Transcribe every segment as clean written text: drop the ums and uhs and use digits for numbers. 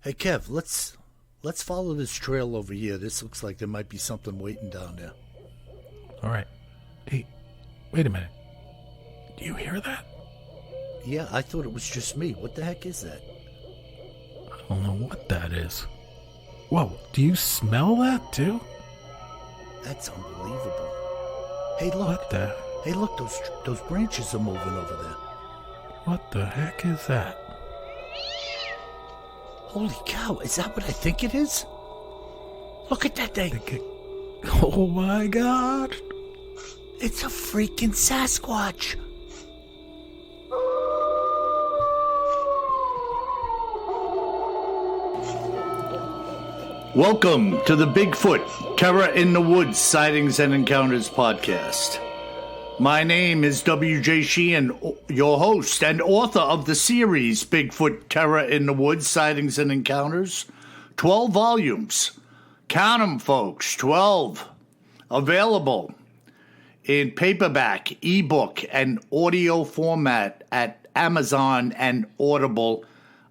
Hey Kev, let's follow this trail over here. This looks like there might be something waiting down there. All right. Hey, wait a minute. Do you hear that? Yeah, I thought it was just me. What the heck is that? I don't know what that is. Whoa, do you smell that too? That's unbelievable. Hey, look. What the? Hey, look, those branches are moving over there. What the heck is that? Holy cow, is that what I think it is? Look at that thing. Oh my God. It's a freaking Sasquatch. Welcome to the Bigfoot Terror in the Woods Sightings and Encounters podcast. My name is W.J. Sheehan, your host and author of the series Bigfoot Terror in the Woods Sightings and Encounters. 12 volumes. Count them, folks. 12. Available in paperback, ebook, and audio format at Amazon and Audible.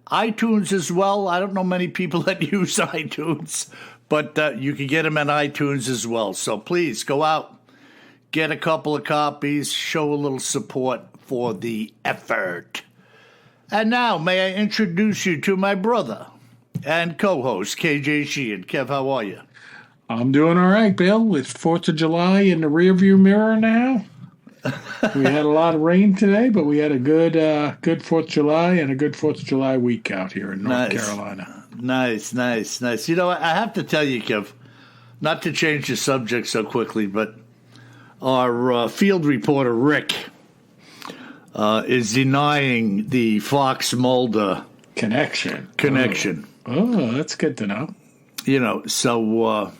iTunes as well. I don't know many people that use iTunes, but you can get them at iTunes as well. So please go out, get a couple of copies, show a little support for the effort. And now, may I introduce you to my brother and co-host, KJ Sheehan. Kev, how are you? I'm doing all right, Bill. It's 4th of July in the rearview mirror now. We had a lot of rain today, but we had a good 4th of July and a good 4th of July week out here in North Carolina. Nice. You know, I have to tell you, Kev, not to change the subject so quickly, but our field reporter, Rick, is denying the Fox Mulder connection. Oh, that's good to know. You know, so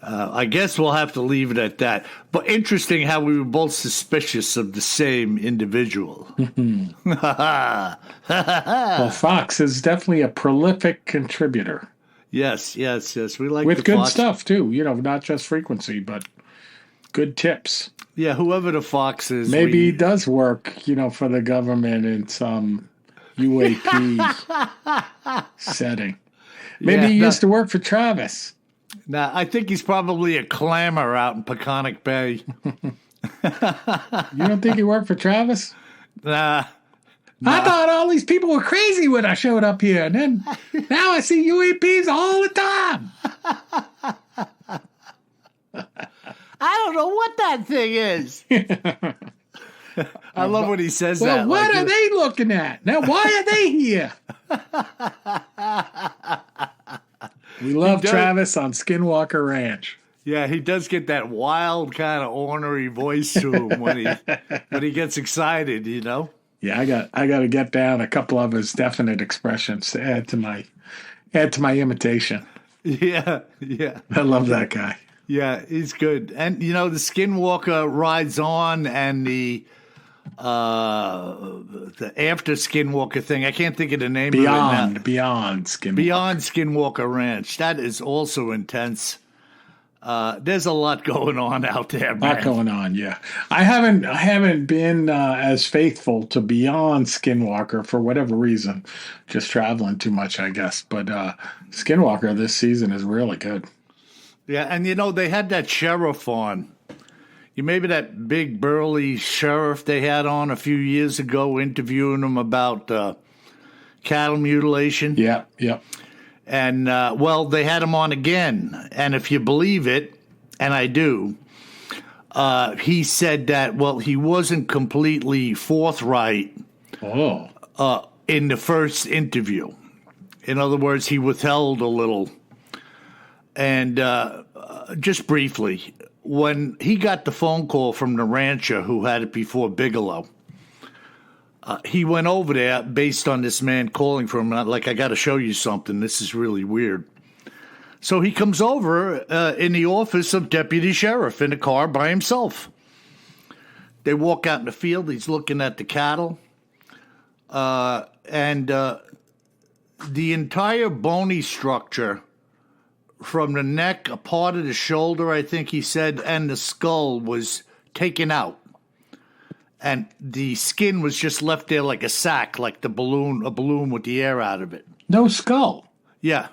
I guess we'll have to leave it at that. But interesting how we were both suspicious of the same individual. Well, Fox is definitely a prolific contributor. Yes. We like with the good Fox stuff, too. You know, not just frequency, but good tips. Yeah, whoever the Fox is. Maybe he does work, for the government in some UAP setting. Maybe he used to work for Travis. Nah, I think he's probably a clammer out in Peconic Bay. You don't think he worked for Travis? Nah. I thought all these people were crazy when I showed up here, and then now I see UAPs all the time. I don't know what that thing is. I love when he says that. Well, what are they looking at? Now, why are they here? We love Travis on Skinwalker Ranch. Yeah, he does get that wild kind of ornery voice to him when he gets excited, Yeah, I got to get down a couple of his definite expressions to add to my imitation. Yeah. I love that guy. Yeah, he's good. And the Skinwalker Rides On and the after Skinwalker thing, I can't think of the name of it now. Beyond Skinwalker. Beyond Skinwalker Ranch. That is also intense. There's a lot going on out there, man. A lot going on, yeah. I haven't been as faithful to Beyond Skinwalker for whatever reason. Just traveling too much, I guess. But Skinwalker this season is really good. Yeah, and they had that sheriff on. You remember that big burly sheriff they had on a few years ago interviewing him about cattle mutilation? Yeah. And, they had him on again. And if you believe it, and I do, he said that, he wasn't completely forthright in the first interview. In other words, he withheld a little. And just briefly, when he got the phone call from the rancher who had it before Bigelow, he went over there based on this man calling for him. Like, I got to show you something. This is really weird. So he comes over in the office of Deputy Sheriff in a car by himself. They walk out in the field. He's looking at the cattle. And the entire bony structure from the neck, a part of the shoulder, I think he said, and the skull was taken out. And the skin was just left there like a sack, like a balloon with the air out of it. No skull. Yeah.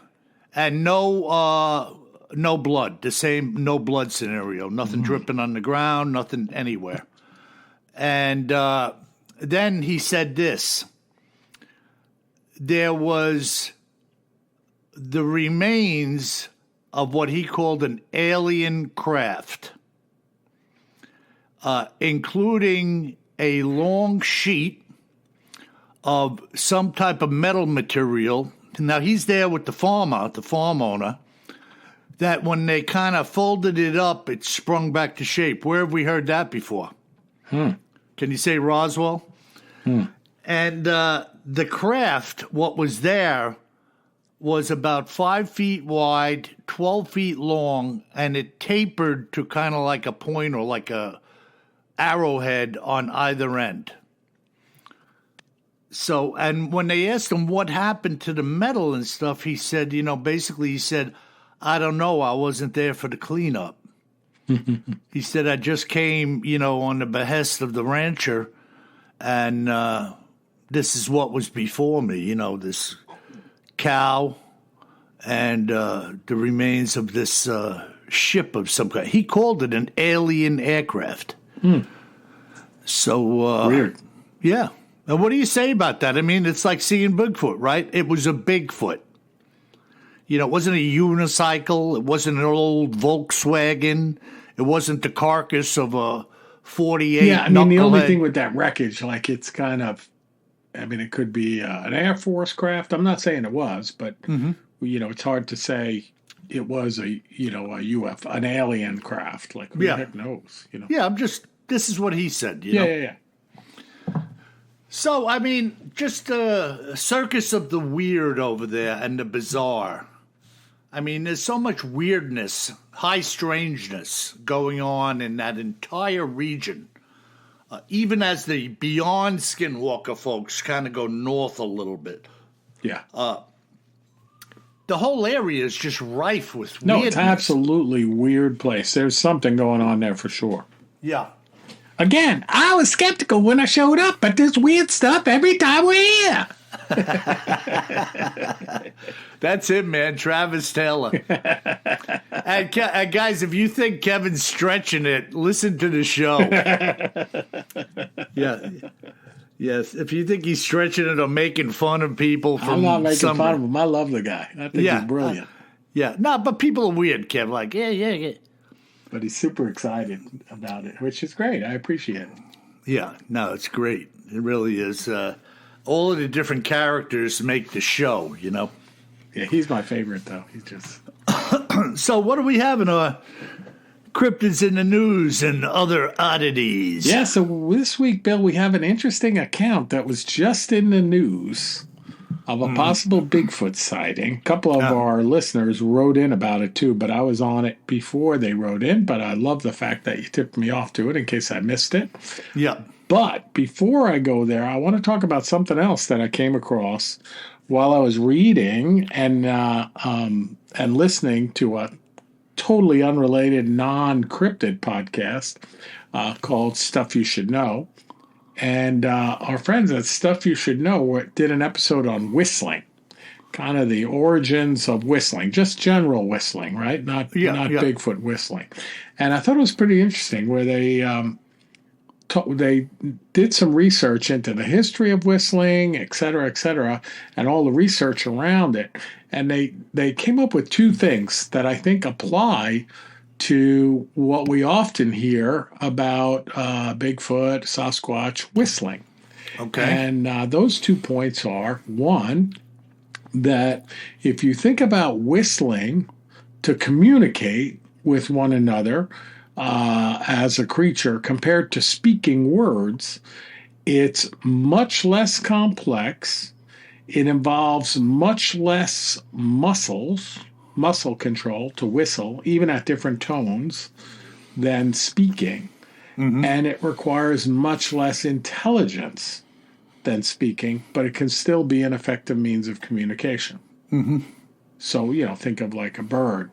And no blood. The same no blood scenario. Nothing dripping on the ground, nothing anywhere. And then he said this. There was the remains of what he called an alien craft, including a long sheet of some type of metal material. Now, he's there with the farm owner, that when they kind of folded it up, it sprung back to shape. Where have we heard that before? Can you say Roswell? And the craft, what was there, was about 5 feet wide, 12 feet long, and it tapered to kind of like a point or like a arrowhead on either end. So, and when they asked him what happened to the metal and stuff, he said, basically he said, I don't know, I wasn't there for the cleanup. He said, I just came, on the behest of the rancher, and this is what was before me, this cow and the remains of this ship of some kind. He called it an alien aircraft. So, Weird. Yeah. And what do you say about that? I mean, it's like seeing Bigfoot, right? It was a Bigfoot. It wasn't a unicycle. It wasn't an old Volkswagen. It wasn't the carcass of a 48 Yeah, I mean, the only knucklehead. thing with that wreckage, like it's kind of, it could be an Air Force craft. I'm not saying it was, but, it's hard to say it was a UFO, an alien craft. Like, who the heck knows, Yeah, this is what he said, Yeah. So, just a circus of the weird over there and the bizarre. There's so much weirdness, high strangeness going on in that entire region. Even as the beyond Skinwalker folks kind of go north a little bit. Yeah. The whole area is just rife with No, weirdness. it's absolutely weird place. There's something going on there for sure. Yeah. Again, I was skeptical when I showed up, but there's weird stuff every time we're here. That's it, man. Travis Taylor. And guys, if you think Kevin's stretching it, listen to the show. Yeah. Yes. If you think he's stretching it or making fun of people from I'm not making fun of him. I love the guy. I think he's brilliant. Yeah. No, but people are weird, Kev. Like, yeah. But he's super excited about it, which is great. I appreciate it. Yeah. No, it's great. It really is. All of the different characters make the show, Yeah, he's my favorite, though. He's just... So what do we have in our cryptids in the news and other oddities? Yeah, so this week, Bill, we have an interesting account that was just in the news of a possible Bigfoot sighting. A couple of our listeners wrote in about it, too, but I was on it before they wrote in, but I love the fact that you tipped me off to it in case I missed it. Yeah. But before I go there, I want to talk about something else that I came across while I was reading and listening to a totally unrelated, non-cryptid podcast called Stuff You Should Know. And our friends at Stuff You Should Know did an episode on whistling, kind of the origins of whistling, just general whistling, right? Not Bigfoot whistling. And I thought it was pretty interesting where they did some research into the history of whistling, et cetera, and all the research around it. And they came up with two things that I think apply to what we often hear about Bigfoot, Sasquatch whistling. Okay. And those 2 points are, one, that if you think about whistling to communicate with one another as a creature compared to speaking words, it's much less complex. It involves much less muscle control to whistle, even at different tones, than speaking. And it requires much less intelligence than speaking, but it can still be an effective means of communication. So, think of like a bird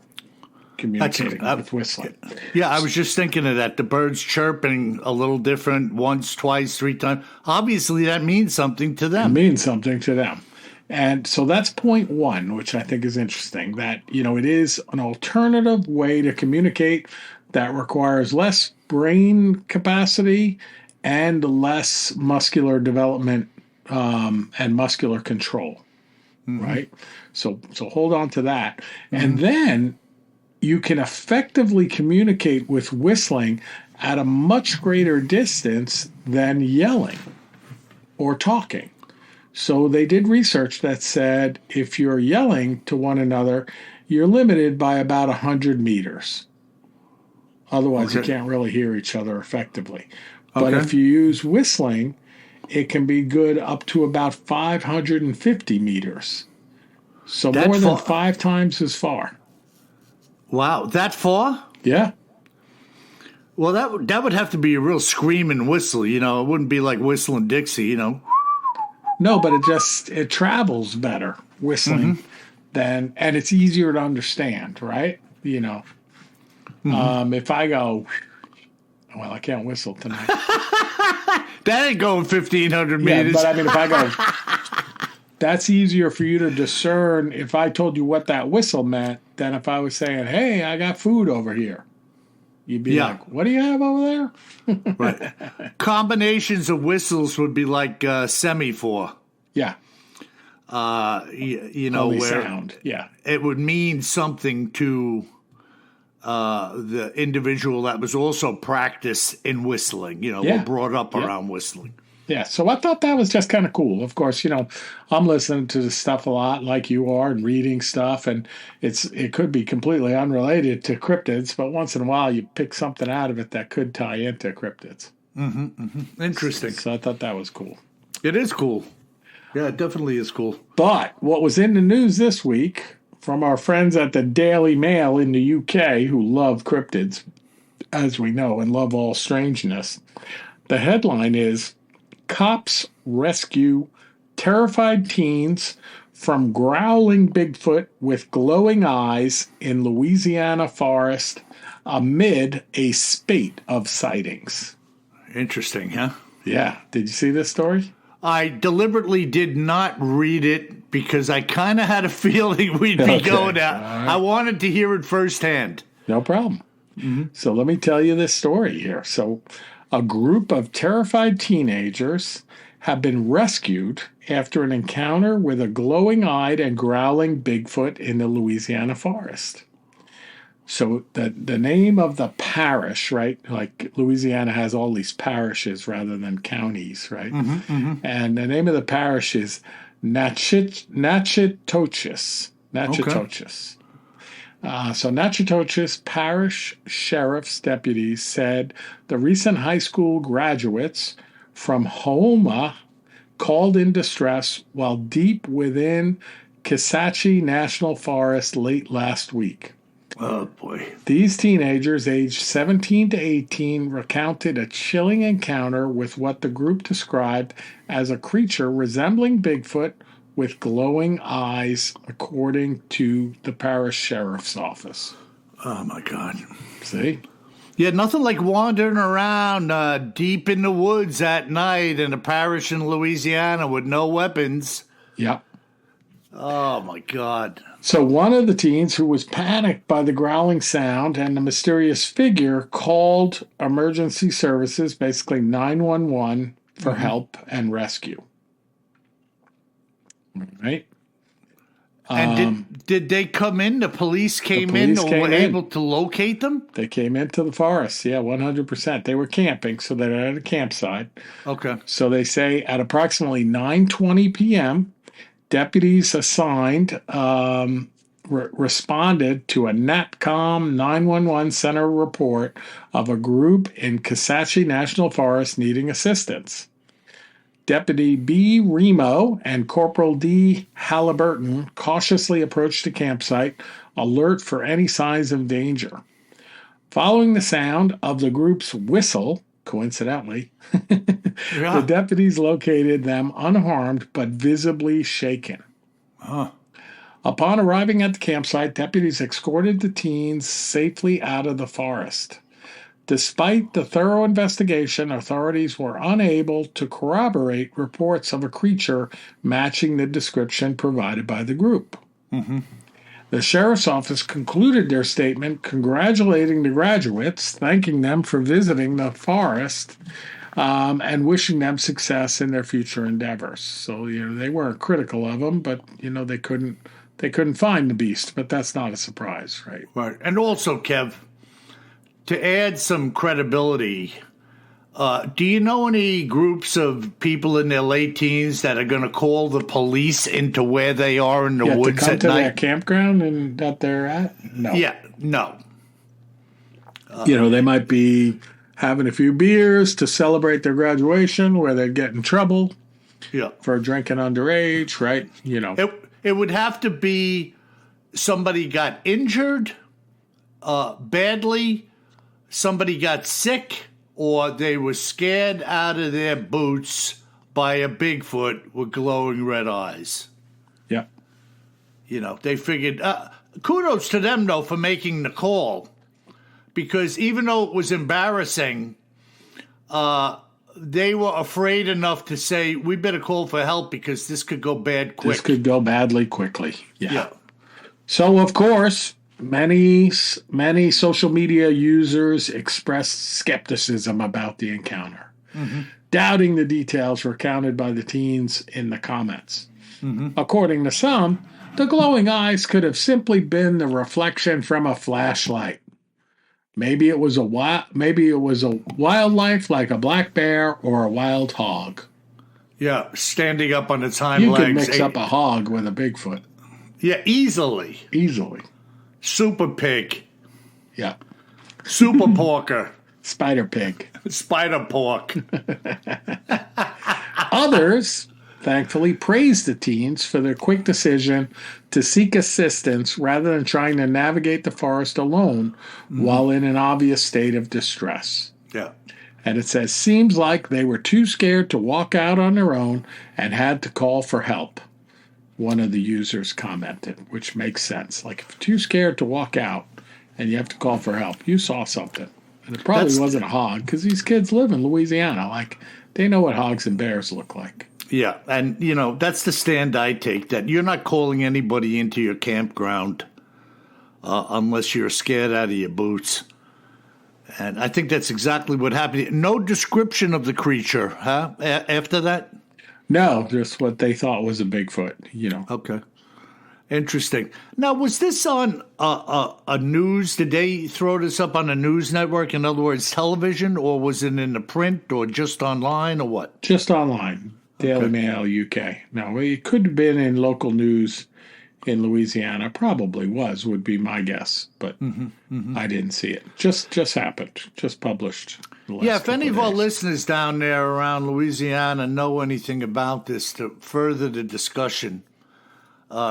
communicating with whistling. Yeah, I was just thinking of that. The birds chirping a little different once, twice, 3 times. Obviously, that means something to them. It means something to them. And so that's point one, which I think is interesting, that, it is an alternative way to communicate that requires less brain capacity and less muscular development and muscular control, right? So hold on to that. And then you can effectively communicate with whistling at a much greater distance than yelling or talking. So they did research that said if you're yelling to one another, you're limited by about 100 meters. Otherwise, you can't really hear each other effectively. But if you use whistling, it can be good up to about 550 meters. So more than 5 times as far. Wow, that far? Yeah. Well, that would have to be a real screaming whistle, It wouldn't be like whistling Dixie, No, but it travels better whistling and it's easier to understand, right? If I go, well, I can't whistle tonight. That ain't going 1,500 meters. Yeah, but I mean, if I go, that's easier for you to discern if I told you what that whistle meant than if I was saying, hey, I got food over here. You'd be like, what do you have over there? Right. Combinations of whistles would be like semaphore. Yeah. Where sound. Yeah. It would mean something to the individual that was also practiced in whistling, or brought up around whistling. Yeah, so I thought that was just kind of cool. Of course, I'm listening to this stuff a lot like you are and reading stuff, and it could be completely unrelated to cryptids, but once in a while you pick something out of it that could tie into cryptids. Interesting. So I thought that was cool. It is cool. Yeah, it definitely is cool. But what was in the news this week from our friends at the Daily Mail in the UK who love cryptids, as we know, and love all strangeness, the headline is, Cops rescue terrified teens from growling Bigfoot with glowing eyes in Louisiana forest amid a spate of sightings. Interesting, huh? Yeah. Did you see this story? I deliberately did not read it because I kind of had a feeling we'd be going out. Right. I wanted to hear it firsthand. No problem. So let me tell you this story here. So a group of terrified teenagers have been rescued after an encounter with a glowing-eyed and growling Bigfoot in the Louisiana forest. So the name of the parish, right? Like Louisiana has all these parishes rather than counties, right? And the name of the parish is Natchitoches. Natchitoches. So Natchitoches Parish Sheriff's deputies said the recent high school graduates from Houma called in distress while deep within Kisatchie National Forest late last week. Oh, boy. These teenagers, aged 17 to 18, recounted a chilling encounter with what the group described as a creature resembling Bigfoot with glowing eyes, according to the parish sheriff's office. Oh, my God. See? Yeah, nothing like wandering around deep in the woods at night in a parish in Louisiana with no weapons. Yep. Oh, my God. So one of the teens who was panicked by the growling sound and the mysterious figure called emergency services, basically 911, for help and rescue. Right? And did they come in? The police came in and were able to locate them? They came into the forest, 100%. They were camping, so they're at a campsite. Okay. So they say at approximately 9:20 p.m., deputies assigned responded to a NatCom 911 center report of a group in Kisatchie National Forest needing assistance. Deputy B. Remo and Corporal D. Halliburton cautiously approached the campsite, alert for any signs of danger. Following the sound of the group's whistle, coincidentally, the deputies located them unharmed but visibly shaken. Upon arriving at the campsite, deputies escorted the teens safely out of the forest. Despite the thorough investigation, authorities were unable to corroborate reports of a creature matching the description provided by the group. The sheriff's office concluded their statement congratulating the graduates, thanking them for visiting the forest, and wishing them success in their future endeavors. So, they weren't critical of them, but, they couldn't find the beast, but that's not a surprise, right? Right. And also, Kev, to add some credibility, do you know any groups of people in their late teens that are going to call the police into where they are in the woods to come at to night? that campground and that they're at? No. Yeah, no. They might be having a few beers to celebrate their graduation where they'd get in trouble for drinking underage, right? It would have to be somebody got injured badly, somebody got sick, or they were scared out of their boots by a Bigfoot with glowing red eyes. Yeah. They figured, kudos to them, though, for making the call. Because even though it was embarrassing, they were afraid enough to say, we better call for help because this could go bad quick. This could go badly quickly. Yeah. So, of course, many social media users expressed skepticism about the encounter, doubting the details recounted by the teens in the comments. According to some, the glowing eyes could have simply been the reflection from a flashlight. Maybe it was a wildlife like a black bear or a wild hog. Yeah, standing up on its hind you legs. You can mix up a hog with a Bigfoot. Yeah, easily. Super pig. Yeah. Super porker. Spider pig. Spider pork. Others thankfully praised the teens for their quick decision to seek assistance rather than trying to navigate the forest alone while in an obvious state of distress. Yeah. And it says, seems like they were too scared to walk out on their own and had to call for help. One of the users commented, which makes sense. Like, if you're too scared to walk out and you have to call for help, you saw something. And it probably wasn't a hog, because these kids live in Louisiana. Like, they know what hogs and bears look like. Yeah, and, that's the stand I take, that you're not calling anybody into your campground unless you're scared out of your boots. And I think that's exactly what happened. No description of the creature, huh, after that? No, just what they thought was a Bigfoot, Okay. Interesting. Now, was this on a news? Did they throw this up on a news network? In other words, television, or was it in the print, or just online, or what? Just online. Daily Mail UK. No, it could have been in local news in Louisiana. Probably would be my guess, but I didn't see it. Just happened. Just published. Yeah, if any of our listeners down there around Louisiana know anything about this to further the discussion,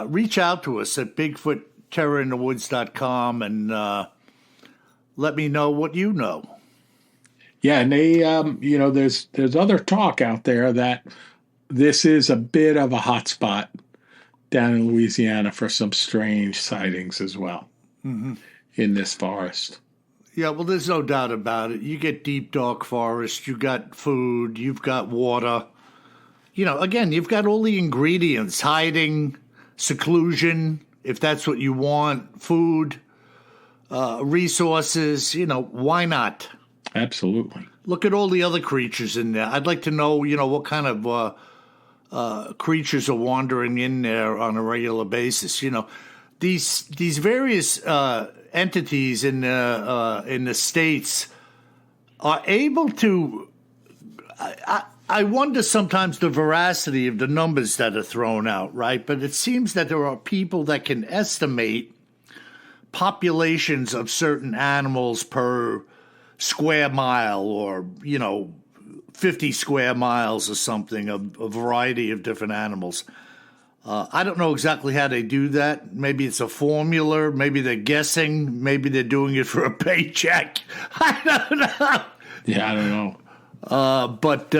reach out to us at BigfootTerrorInTheWoods.com and let me know what you know. Yeah, and they, there's other talk out there that this is a bit of a hot spot down in Louisiana for some strange sightings as well in this forest. Yeah, well, there's no doubt about it. You get deep, dark forest, you got food, you've got water. Again, you've got all the ingredients, hiding, seclusion, if that's what you want, food, resources, why not? Absolutely. Look at all the other creatures in there. I'd like to know, what kind of creatures are wandering in there on a regular basis. These various entities in the states are able to. I wonder sometimes the veracity of the numbers that are thrown out, right? But it seems that there are people that can estimate populations of certain animals per square mile, or 50 square miles or something, of a variety of different animals. I don't know exactly how they do that. Maybe it's a formula. Maybe they're guessing. Maybe they're doing it for a paycheck. I don't know. Yeah, I don't know. But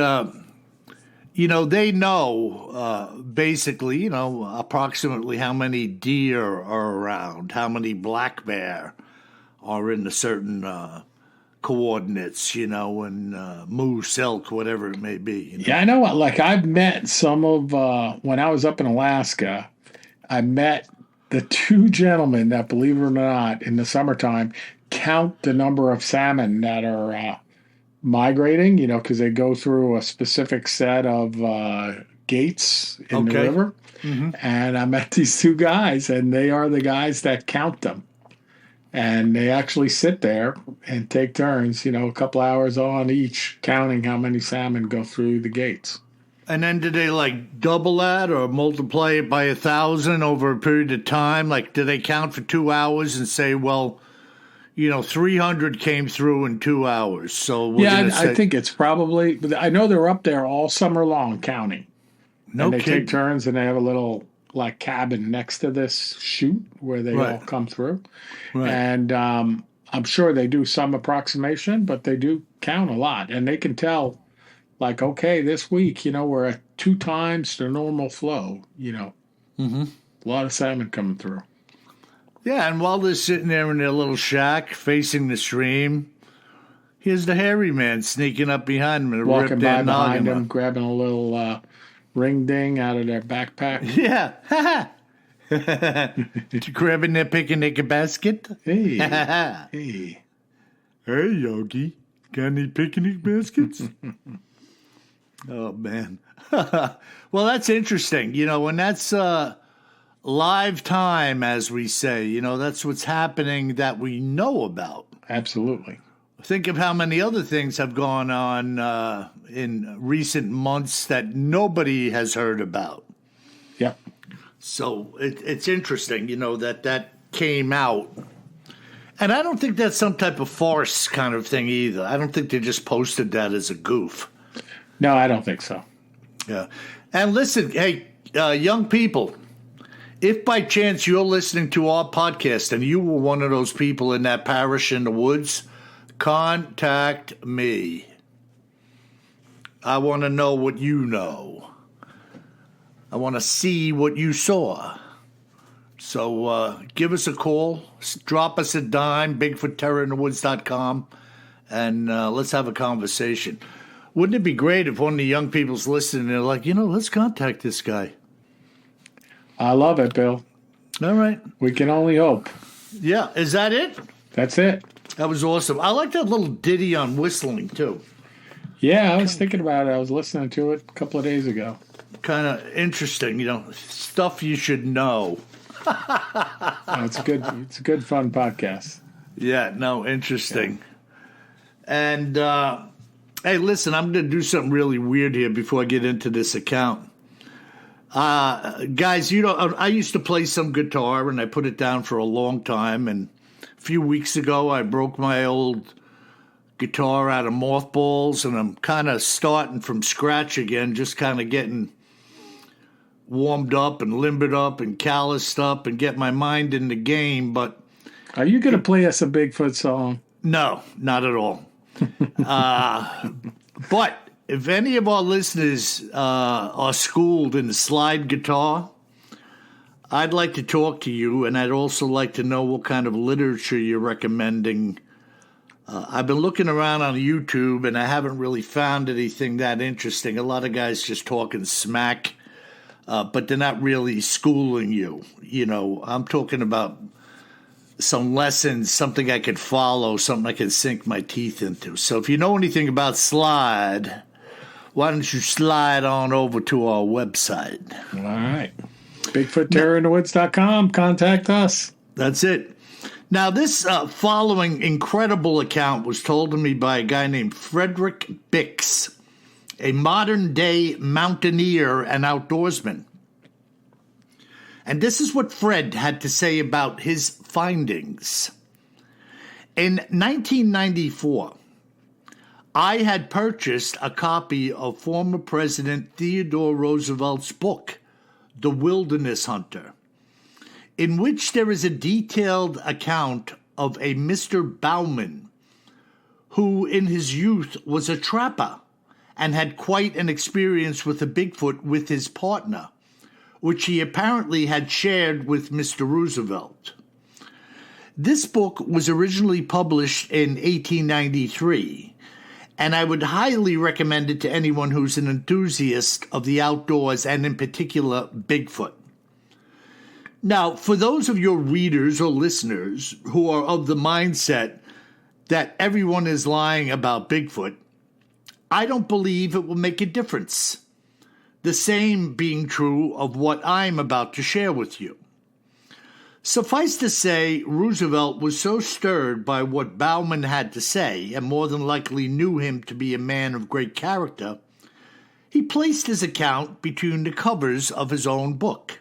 they know basically, approximately how many deer are around, how many black bear are in a certain coordinates, and moose, elk, whatever it may be. Yeah, I know. Like I've met some of when I was up in Alaska, I met the two gentlemen that, believe it or not, in the summertime count the number of salmon that are migrating. Because they go through a specific set of gates in the river. Mm-hmm. And I met these two guys, and they are the guys that count them. And they actually sit there and take turns, a couple hours on each, counting how many salmon go through the gates. And then do they double that or multiply it by 1,000 over a period of time? Do they count for 2 hours and say, 300 came through in 2 hours? So I think it's probably. I know they're up there all summer long counting. No and they kidding. take turns, and they have a little cabin next to this chute where they all come through. Right. And I'm sure they do some approximation, but they do count a lot, and they can tell. Okay, this week, we're at 2 times the normal flow, Mm-hmm. A lot of salmon coming through. Yeah, and while they're sitting there in their little shack facing the stream, here's the hairy man sneaking up behind them and walking by behind them, grabbing a little ring ding out of their backpack. Yeah. Grabbing their picnic basket. Hey. Hey. Hey, Yogi. Got any picnic baskets? Oh, man. Well, that's interesting. And that's live time, as we say. That's what's happening that we know about. Absolutely. Think of how many other things have gone on in recent months that nobody has heard about. Yep. So it's interesting, that came out. And I don't think that's some type of farce kind of thing either. I don't think they just posted that as a goof. No, I don't think so. Yeah. And listen, hey, young people, if by chance you're listening to our podcast and you were one of those people in that parish in the woods, contact me. I want to know what you know. I want to see what you saw. So give us a call. Drop us a dime, BigfootTerrorInTheWoods.com, and let's have a conversation. Wouldn't it be great if one of the young people's listening, they're like, let's contact this guy. I love it, Bill. All right. We can only hope. Yeah. Is that it? That's it. That was awesome. I like that little ditty on whistling, too. Yeah, I was thinking about it. I was listening to it a couple of days ago. Kind of interesting, stuff you should know. It's good. It's a good, fun podcast. Yeah, no, interesting. Yeah. And, hey, listen, I'm going to do something really weird here before I get into this account. Guys, I used to play some guitar, and I put it down for a long time. And a few weeks ago, I broke my old guitar out of mothballs, and I'm kind of starting from scratch again, just kind of getting warmed up and limbered up and calloused up and get my mind in the game. But are you going to play us a Bigfoot song? No, not at all. But if any of our listeners are schooled in slide guitar, I'd like to talk to you, and I'd also like to know what kind of literature you're recommending. I've been looking around on YouTube, and I haven't really found anything that interesting. A lot of guys just talking smack, but they're not really schooling you. I'm talking about some lessons, something I could follow, something I could sink my teeth into. So if you know anything about slide, why don't you slide on over to our website? All right. BigfootTerrorInTheWoods.com. Contact us. That's it. Now, this following incredible account was told to me by a guy named Frederick Bix, a modern-day mountaineer and outdoorsman. And this is what Fred had to say about his findings. In 1994, I had purchased a copy of former President Theodore Roosevelt's book, The Wilderness Hunter, in which there is a detailed account of a Mr. Bowman, who in his youth was a trapper and had quite an experience with a Bigfoot with his partner, which he apparently had shared with Mr. Roosevelt. This book was originally published in 1893, and I would highly recommend it to anyone who's an enthusiast of the outdoors and in particular Bigfoot. Now, for those of your readers or listeners who are of the mindset that everyone is lying about Bigfoot, I don't believe it will make a difference. The same being true of what I'm about to share with you. Suffice to say, Roosevelt was so stirred by what Bowman had to say, and more than likely knew him to be a man of great character, he placed his account between the covers of his own book.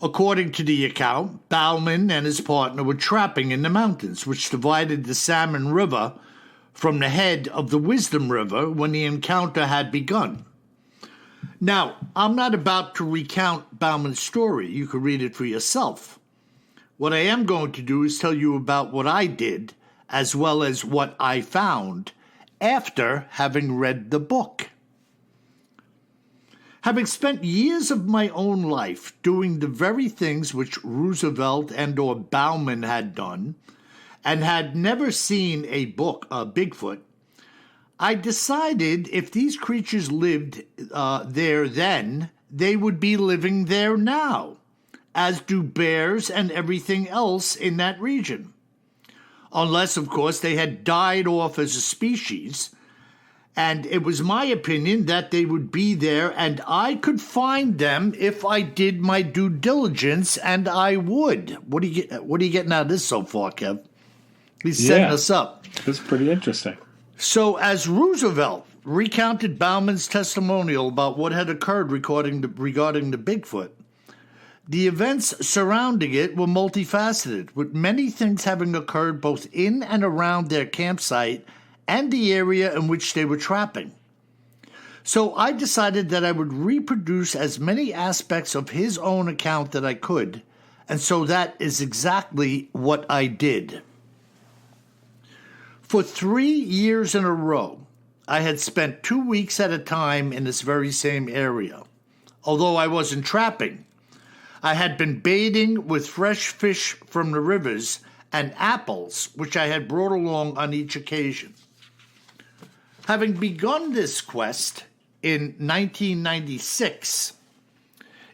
According to the account, Bowman and his partner were trapping in the mountains, which divided the Salmon River from the head of the Wisdom River when the encounter had begun. Now, I'm not about to recount Bowman's story. You can read it for yourself. What I am going to do is tell you about what I did, as well as what I found after having read the book. Having spent years of my own life doing the very things which Roosevelt and or Bowman had done, and had never seen a Bigfoot, I decided if these creatures lived there then, they would be living there now, as do bears and everything else in that region. Unless, of course, they had died off as a species, and it was my opinion that they would be there and I could find them if I did my due diligence, and I would. What are you getting out of this so far, Kev? He's setting us up. That's pretty interesting. So as Roosevelt recounted Bowman's testimonial about what had occurred regarding the Bigfoot, the events surrounding it were multifaceted, with many things having occurred both in and around their campsite and the area in which they were trapping. So I decided that I would reproduce as many aspects of his own account that I could, and so that is exactly what I did. For 3 years in a row, I had spent 2 weeks at a time in this very same area. Although I wasn't trapping, I had been baiting with fresh fish from the rivers and apples, which I had brought along on each occasion. Having begun this quest in 1996,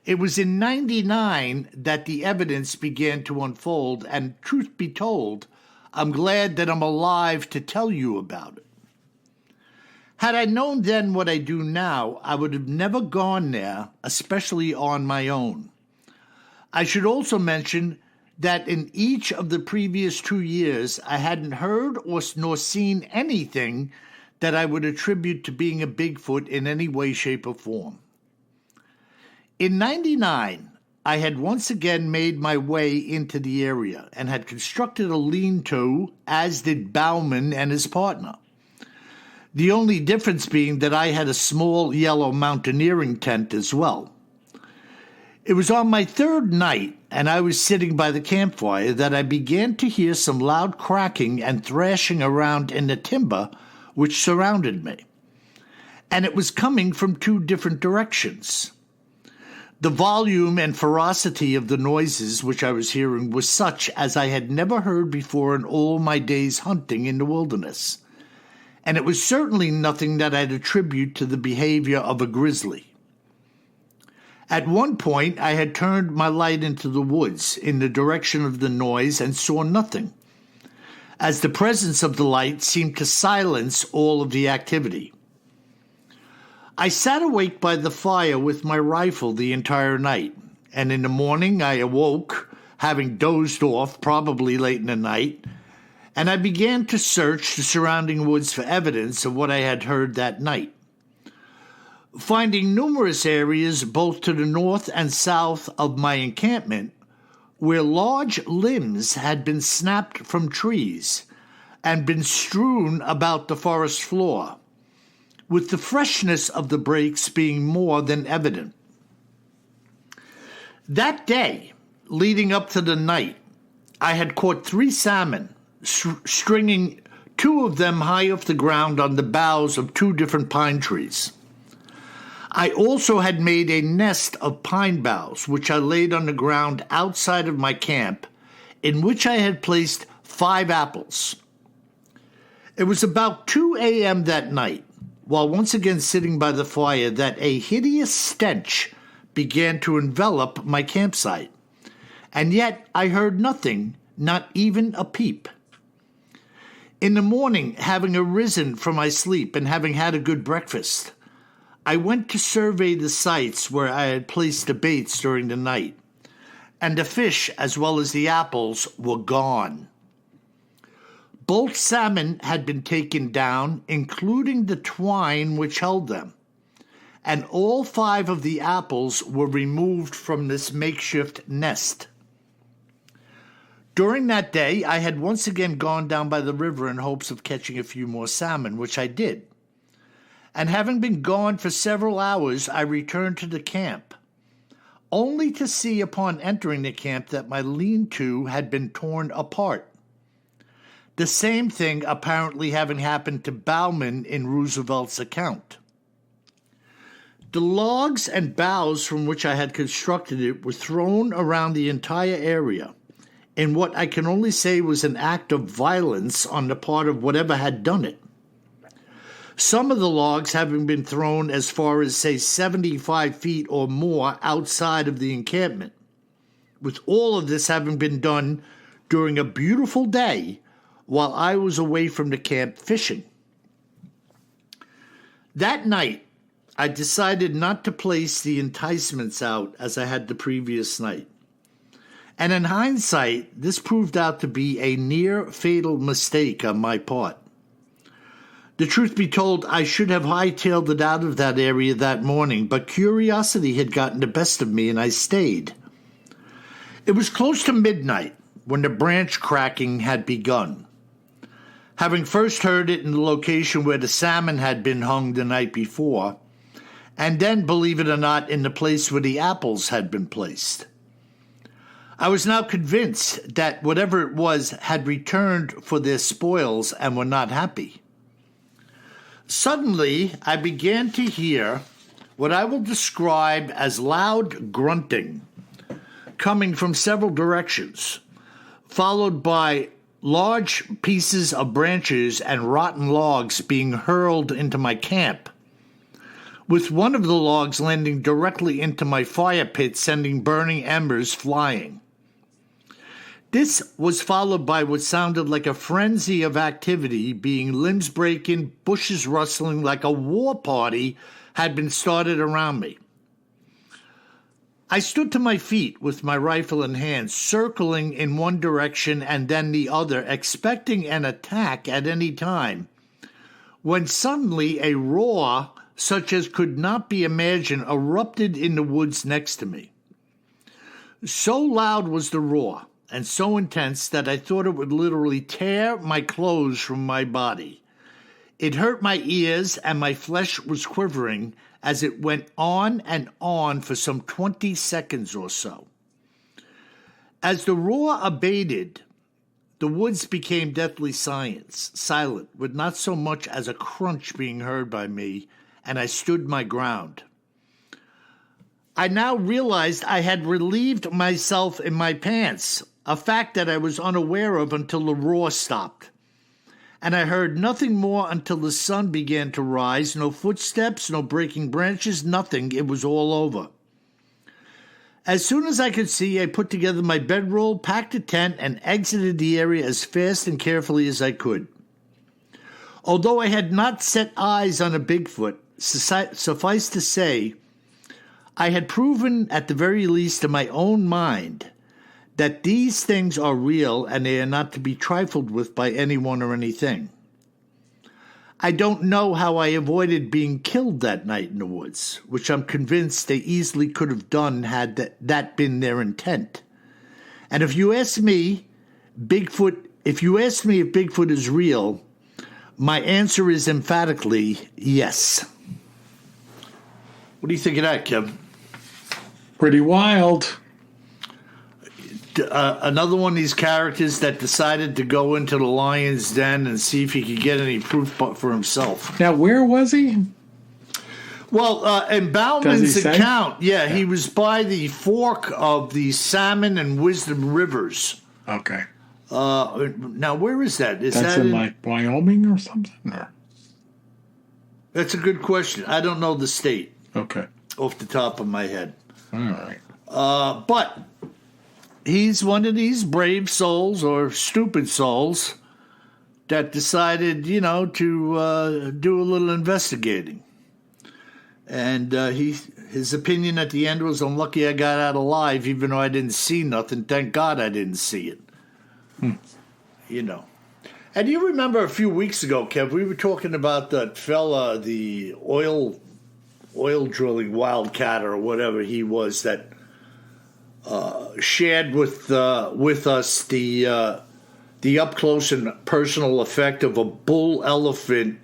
it was in 99 that the evidence began to unfold, and truth be told, I'm glad that I'm alive to tell you about it. Had I known then what I do now, I would have never gone there, especially on my own. I should also mention that in each of the previous 2 years, I hadn't heard nor seen anything that I would attribute to being a Bigfoot in any way, shape, or form. In 99, I had once again made my way into the area and had constructed a lean-to, as did Bowman and his partner. The only difference being that I had a small yellow mountaineering tent as well. It was on my third night, and I was sitting by the campfire, that I began to hear some loud cracking and thrashing around in the timber which surrounded me. And it was coming from 2 different directions. The volume and ferocity of the noises which I was hearing was such as I had never heard before in all my days hunting in the wilderness, and it was certainly nothing that I'd attribute to the behavior of a grizzly. At one point, I had turned my light into the woods in the direction of the noise and saw nothing, as the presence of the light seemed to silence all of the activity. I sat awake by the fire with my rifle the entire night, and in the morning I awoke, having dozed off probably late in the night, and I began to search the surrounding woods for evidence of what I had heard that night, finding numerous areas both to the north and south of my encampment where large limbs had been snapped from trees and been strewn about the forest floor, with the freshness of the breaks being more than evident. That day, leading up to the night, I had caught 3 salmon, stringing 2 of them high off the ground on the boughs of 2 different pine trees. I also had made a nest of pine boughs, which I laid on the ground outside of my camp, in which I had placed 5 apples. It was about 2 a.m. that night, while once again sitting by the fire, that a hideous stench began to envelop my campsite. And yet I heard nothing, not even a peep. In the morning, having arisen from my sleep and having had a good breakfast, I went to survey the sites where I had placed the baits during the night, and the fish as well as the apples were gone. Both salmon had been taken down, including the twine which held them, and all 5 of the apples were removed from this makeshift nest. During that day, I had once again gone down by the river in hopes of catching a few more salmon, which I did. And having been gone for several hours, I returned to the camp, only to see upon entering the camp that my lean-to had been torn apart. The same thing apparently having happened to Bowman in Roosevelt's account. The logs and boughs from which I had constructed it were thrown around the entire area, in what I can only say was an act of violence on the part of whatever had done it. Some of the logs having been thrown as far as, say, 75 feet or more outside of the encampment, with all of this having been done during a beautiful day while I was away from the camp fishing. That night, I decided not to place the enticements out as I had the previous night. And in hindsight, this proved out to be a near-fatal mistake on my part. The truth be told, I should have hightailed it out of that area that morning, but curiosity had gotten the best of me, and I stayed. It was close to midnight when the branch cracking had begun. Having first heard it in the location where the salmon had been hung the night before, and then, believe it or not, in the place where the apples had been placed. I was now convinced that whatever it was had returned for their spoils and were not happy. Suddenly, I began to hear what I will describe as loud grunting coming from several directions, followed by large pieces of branches and rotten logs being hurled into my camp, with one of the logs landing directly into my fire pit, sending burning embers flying. This was followed by what sounded like a frenzy of activity, being limbs breaking, bushes rustling, like a war party had been started around me. I stood to my feet with my rifle in hand, circling in one direction and then the other, expecting an attack at any time, when suddenly a roar such as could not be imagined erupted in the woods next to me. So loud was the roar, and so intense that I thought it would literally tear my clothes from my body. It hurt my ears, and my flesh was quivering as it went on and on for some 20 seconds or so. As the roar abated, the woods became deathly silent, with not so much as a crunch being heard by me, and I stood my ground. I now realized I had relieved myself in my pants, a fact that I was unaware of until the roar stopped. And I heard nothing more until the sun began to rise. No footsteps, no breaking branches, nothing. It was all over. As soon as I could see, I put together my bedroll, packed a tent, and exited the area as fast and carefully as I could. Although I had not set eyes on a Bigfoot, suffice to say, I had proven, at the very least in my own mind, that these things are real and they are not to be trifled with by anyone or anything. I don't know how I avoided being killed that night in the woods, which I'm convinced they easily could have done had that been their intent. And if you ask me if Bigfoot is real, my answer is emphatically yes. What do you think of that, Kim? Pretty wild. Another one of these characters that decided to go into the lion's den and see if he could get any proof for himself. Now, where was he? Well, in Bowman's account, he was by the fork of the Salmon and Wisdom Rivers. Okay. Now, where is that? Is That's that in like Wyoming or something? Or? That's a good question. I don't know the state Okay. off the top of my head. All right. But he's one of these brave souls or stupid souls that decided, to do a little investigating. And his opinion at the end was, I'm lucky I got out alive, even though I didn't see nothing. Thank God I didn't see it. And you remember a few weeks ago, Kev, we were talking about that fella, the oil drilling wildcat or whatever he was, that shared with us the up close and personal effect of a bull elephant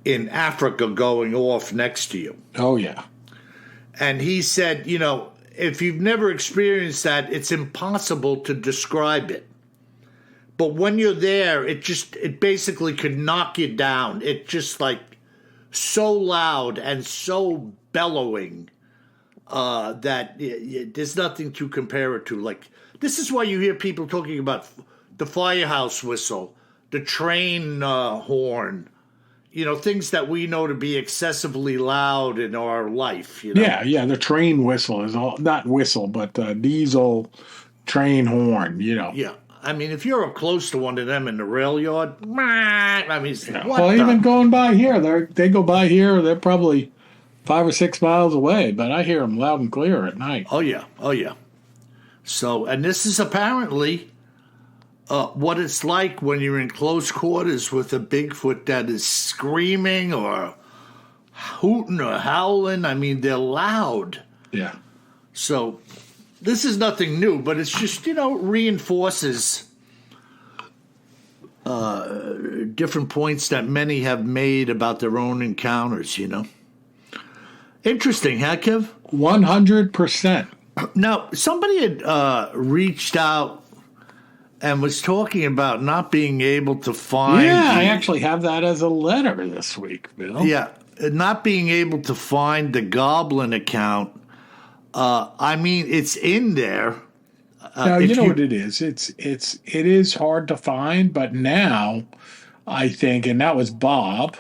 in Africa going off next to you. Oh, yeah. And he said, if you've never experienced that, it's impossible to describe it. But when you're there, it basically could knock you down. It's just like so loud and so bellowing that there's nothing to compare it to. Like, this is why you hear people talking about the firehouse whistle, the train horn, things that we know to be excessively loud in our life. Yeah, the train whistle is not whistle, but diesel train horn, Yeah. I mean, if you're up close to one of them in the rail yard, even going by here, they go by here, they're probably 5 or 6 miles away, but I hear them loud and clear at night. Oh, yeah. So, and this is apparently what it's like when you're in close quarters with a Bigfoot that is screaming or hooting or howling. I mean, they're loud. Yeah. So this is nothing new, but it's just, reinforces different points that many have made about their own encounters, Interesting, huh, Kev? 100%. Now, somebody had reached out and was talking about not being able to find... Yeah, I actually have that as a letter this week, Bill. Yeah, not being able to find the Goblin account. I mean, it's in there. Now, you know what it is. It is hard to find, but now I think, and that was Bob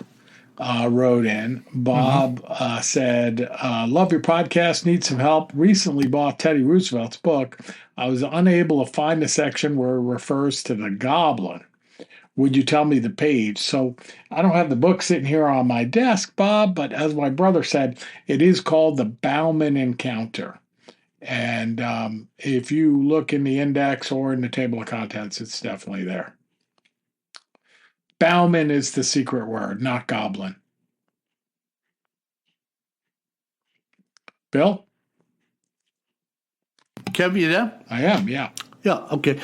wrote in. Bob said, "Love your podcast. Need some help. Recently bought Teddy Roosevelt's book. I was unable to find the section where it refers to the Goblin. Would you tell me the page?" So I don't have the book sitting here on my desk, Bob, but as my brother said, it is called the Bowman Encounter. And if you look in the index or in the table of contents, it's definitely there. Bowman is the secret word, not goblin. Bill? Kev, you there? I am, yeah. Yeah, okay.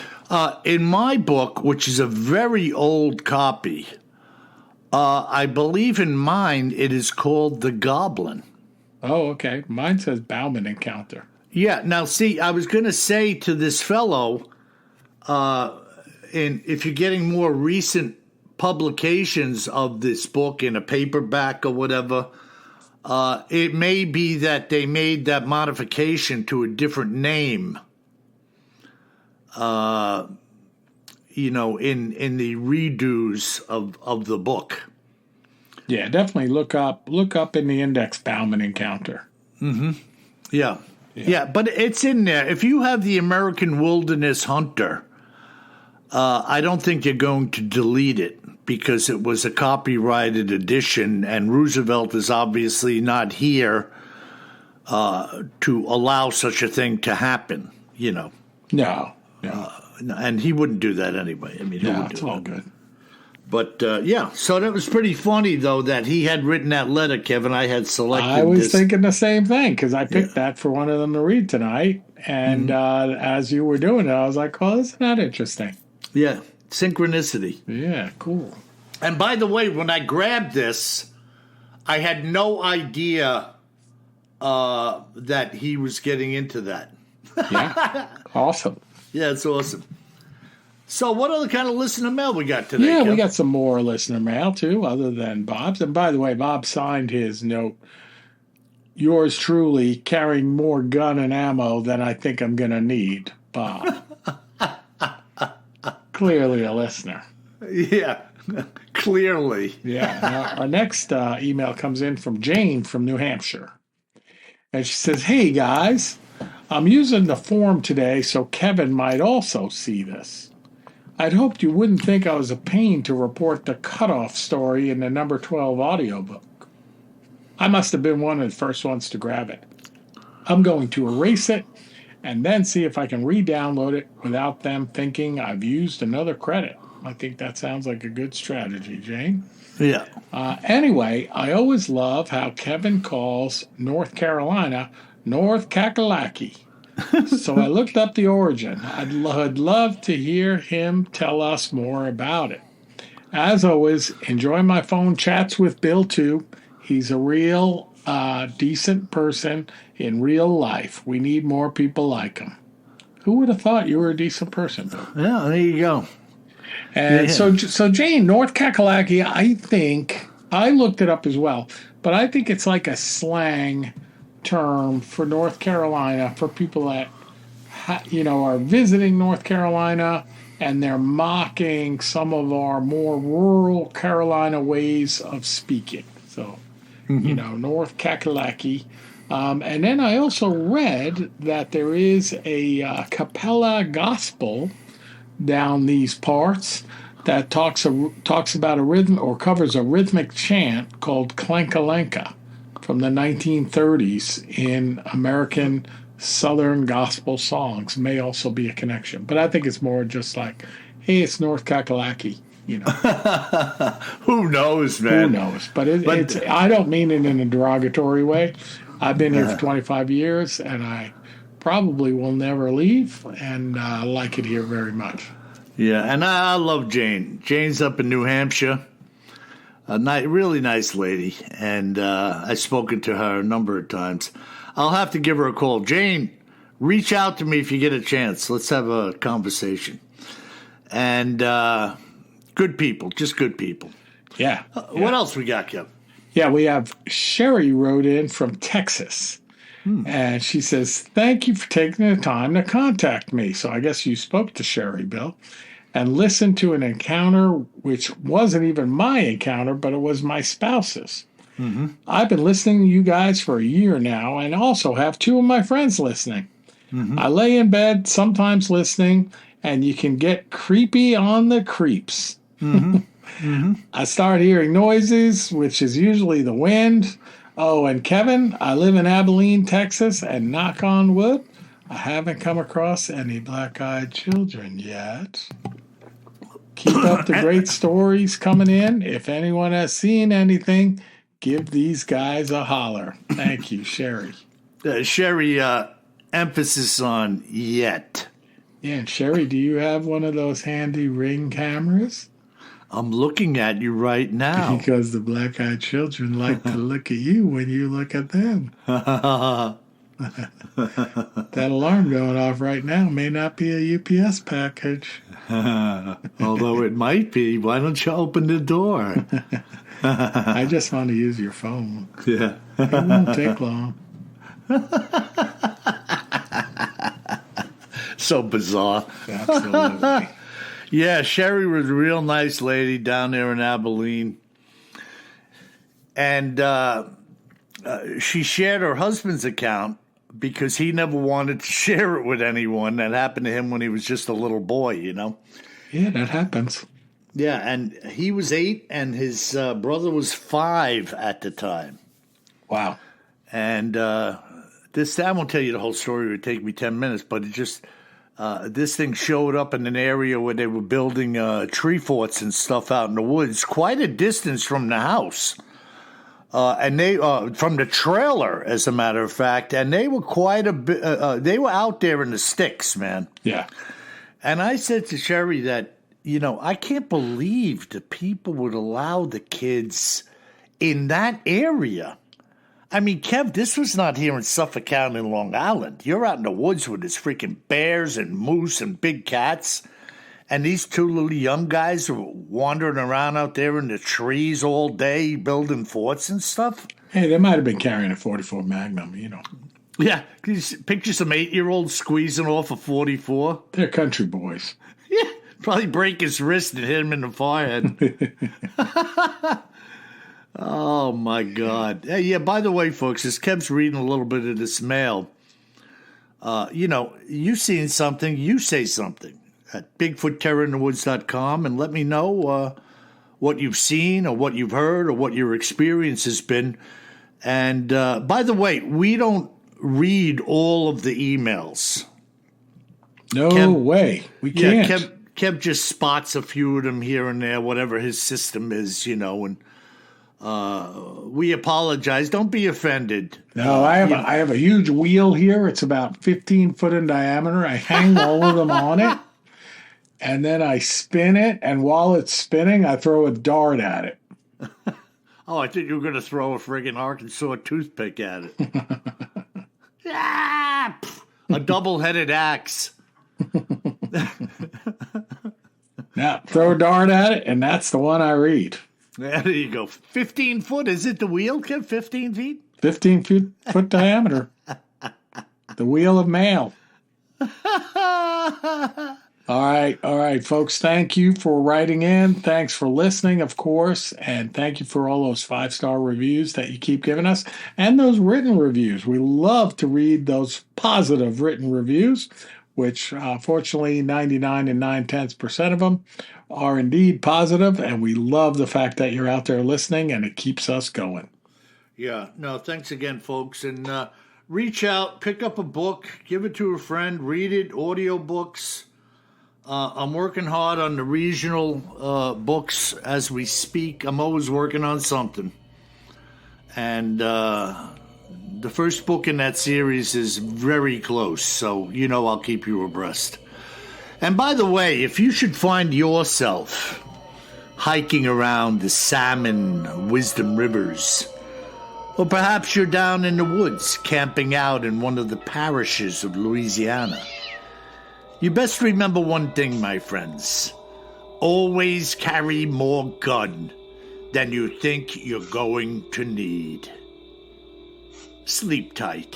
In my book, which is a very old copy, I believe in mine it is called The Goblin. Oh, okay. Mine says Bowman Encounter. Yeah, now see, I was going to say to this fellow, and if you're getting more recent publications of this book in a paperback or whatever, it may be that they made that modification to a different name, in the redos of the book. Yeah, definitely look up in the index Bowman Encounter. Mm-hmm. Yeah, but it's in there. If you have the American Wilderness Hunter, I don't think you're going to delete it because it was a copyrighted edition, and Roosevelt is obviously not here to allow such a thing to happen, No. And he wouldn't do that anyway. I mean, it's all good. But, so that was pretty funny, though, that he had written that letter, Kevin. I had selected I was thinking the same thing because I picked that for one of them to read tonight. And as you were doing it, I was like, oh, isn't that interesting? Yeah, synchronicity. Yeah, cool. And by the way, when I grabbed this, I had no idea that he was getting into that. Yeah, awesome. Yeah, it's awesome. So what other kind of listener mail we got today? Yeah, Kev? we got some more listener mail, too, other than Bob's. And by the way, Bob signed his note, yours truly, carrying more gun and ammo than I think I'm going to need, Bob. clearly a listener. Yeah, clearly. Yeah. Our next email comes in from Jane from New Hampshire. And she says, "Hey, guys, I'm using the form today so Kevin might also see this. I'd hoped you wouldn't think I was a pain to report the cutoff story in the number 12 audiobook. I must have been one of the first ones to grab it. I'm going to erase it and then see if I can re-download it without them thinking I've used another credit." I think that sounds like a good strategy, Jane. Yeah. Anyway, I always love how Kevin calls North Carolina North Kakalaki. So I looked up the origin. I'd love to hear him tell us more about it. As always, enjoy my phone chats with Bill, too. He's a real decent person in real life. We need more people like him. Who would have thought you were a decent person, Bill? Yeah, there you go. And so Jane, North Kakalaki, I think, I looked it up as well, but I think it's like a slang term for North Carolina for people that, are visiting North Carolina and they're mocking some of our more rural Carolina ways of speaking. So, North Kakalaki. And then I also read that there is a cappella gospel down these parts that talks about a rhythm or covers a rhythmic chant called Clankalenka from the 1930s in American Southern gospel songs. May also be a connection, but I think it's more just like, hey, it's North Kakalaki. Who knows, man? Who knows? But it's. I don't mean it in a derogatory way. I've been here for 25 years, and I probably will never leave, and I like it here very much. Yeah, and I love Jane. Jane's up in New Hampshire. Really nice lady, and I've spoken to her a number of times. I'll have to give her a call. Jane, reach out to me if you get a chance. Let's have a conversation. And good people, just good people. Yeah. What else we got, Kev? Yeah, we have Sherry wrote in from Texas. And she says, "Thank you for taking the time to contact me." So I guess you spoke to Sherry, Bill, and listened to an encounter which wasn't even my encounter, but it was my spouse's. Mm-hmm. I've been listening to you guys for a year now and also have two of my friends listening. Mm-hmm. I lay in bed, sometimes listening, and you can get creepy on the creeps. Mm-hmm. Mm-hmm. I start hearing noises, which is usually the wind. Oh, and Kevin, I live in Abilene, Texas, and knock on wood, I haven't come across any black-eyed children yet. Keep up the great stories coming in. If anyone has seen anything, give these guys a holler. Thank you, Sherry. Sherry, emphasis on yet. Yeah, and Sherry, do you have one of those handy Ring cameras? I'm looking at you right now. Because the black-eyed children like to look at you when you look at them. That alarm going off right now may not be a UPS package. Although it might be. Why don't you open the door? I just want to use your phone. Yeah. It won't take long. So bizarre. Absolutely. Yeah, Sherry was a real nice lady down there in Abilene. And she shared her husband's account because he never wanted to share it with anyone. That happened to him when he was just a little boy, Yeah, that happens. Yeah, and he was 8 and his brother was 5 at the time. Wow. And I won't tell you the whole story. It would take me 10 minutes, but it just... this thing showed up in an area where they were building tree forts and stuff out in the woods, quite a distance from the house. And they from the trailer, as a matter of fact, and they were quite a bit. They were out there in the sticks, man. Yeah. And I said to Sherry that, I can't believe the people would allow the kids in that area. I mean, Kev, this was not here in Suffolk County in Long Island. You're out in the woods with there's freaking bears and moose and big cats. And these two little young guys were wandering around out there in the trees all day building forts and stuff. Hey, they might have been carrying a 44 Magnum, Yeah, can you picture some 8-year-olds squeezing off a 44? They're country boys. Yeah, Probably break his wrist and hit him in the forehead. Oh, my God. Hey, yeah, by the way, folks, as Kev's reading a little bit of this mail, you seen something, you say something at BigfootTerrorInTheWoods.com and let me know what you've seen or what you've heard or what your experience has been. And by the way, we don't read all of the emails. No way. We can't. Yeah, Kev just spots a few of them here and there, whatever his system is, and we apologize. Don't be offended. No, I have a huge wheel here. It's about 15 foot in diameter. I hang all of them on it, and then I spin it, and while it's spinning, I throw a dart at it. Oh, I think you were going to throw a friggin' Arkansas toothpick at it. Ah, a double-headed axe. Now, throw a dart at it, and that's the one I read. Yeah, there you go. 15 foot. Is it the wheel, Kev? 15 feet? 15 foot diameter. The wheel of mail. All right, folks. Thank you for writing in. Thanks for listening, of course. And thank you for all those 5-star reviews that you keep giving us and those written reviews. We love to read those positive written reviews, which fortunately 99 9/10% of them are indeed positive. And we love the fact that you're out there listening, and it keeps us going. Yeah. No, thanks again, folks. And reach out, pick up a book, give it to a friend, read it, audiobooks. I'm working hard on the regional books as we speak. I'm always working on something. And the first book in that series is very close, so I'll keep you abreast. And by the way, if you should find yourself hiking around the Salmon Wisdom Rivers, or perhaps you're down in the woods camping out in one of the parishes of Louisiana, you best remember one thing, my friends. Always carry more gun than you think you're going to need. Sleep tight.